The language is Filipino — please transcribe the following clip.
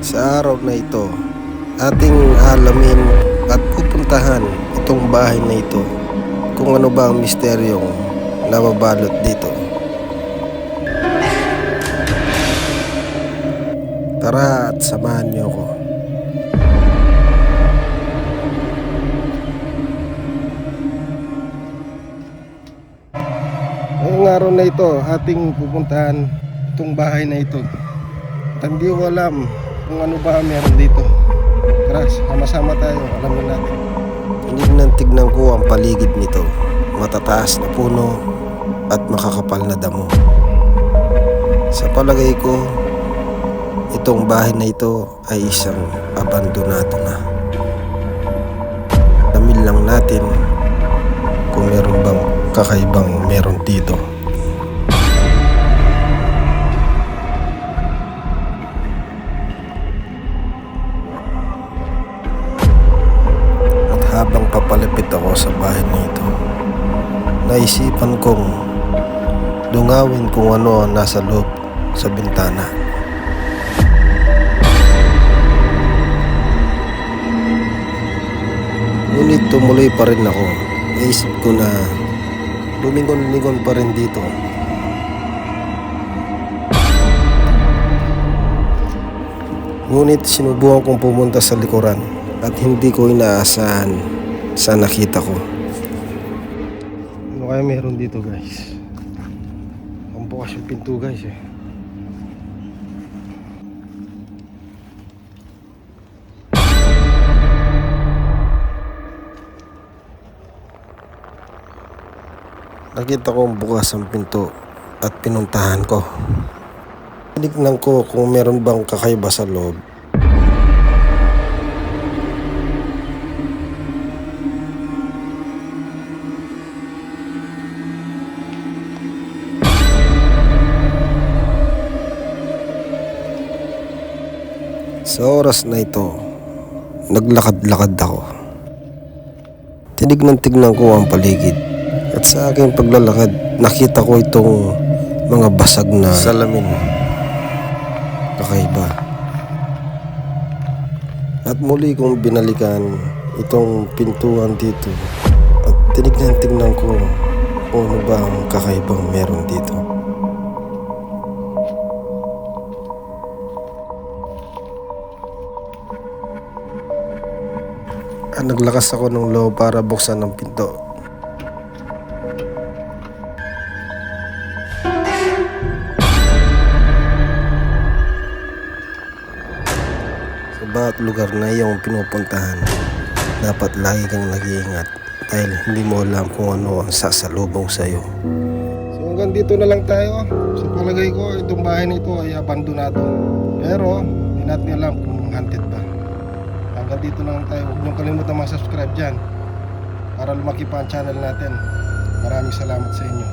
Sa araw na ito, ating alamin at pupuntahan itong bahay na ito kung ano ba ang misteryong nababalot dito. Tara at samahan niyo ako. Ngayong araw na ito, ating pupuntahan itong bahay na ito. At hindi ko alam kung ano ba meron dito. Tara, sama-sama tayo, alamin natin. Tignan ko ang paligid nito. Matataas na puno at makakapal na damo. Sa palagay ko, itong bahay na ito ay isang abandonado na. Alamin lang natin kung meron bang kakaibang meron dito. At habang papalapit ako sa bahay na ito, naisipan kong dungawin kung ano ang nasa loob sa bintana. Ngunit tumuloy pa rin ako. Naisip ko na lumingon-lingon pa rin dito. Ngunit sinubukan kong pumunta sa likuran at hindi ko inaasahan sa nakita ko. Ano kaya meron dito, guys? Ang bukas yung pinto, guys, eh. Nakita ko bukas ang pinto at pinuntahan ko. Tinignan ko kung meron bang kakaiba sa loob. Sa oras na ito, naglakad-lakad ako. Tinignan ko ang paligid. At sa aking paglalakad, nakita ko itong mga basag na salamin. Kakaiba. At muli kong binalikan itong pintuan dito. At tinignan ko kung ano ba ang kakaibang meron dito. At naglakas ako ng loob para buksan ang pinto. Sa bawat lugar na iyong pinupuntahan, dapat lagi kang nag-iingat dahil hindi mo alam kung ano ang sasalubong sa iyo. So hanggang dito na lang tayo. Sa palagay ko, itong bahay na ito ay abandonado. Pero hindi natin alam kung haunted ba. Hanggang dito na lang tayo. Huwag niyong kalimutan mag-subscribe dyan para lumaki pa ang channel natin. Maraming salamat sa inyo.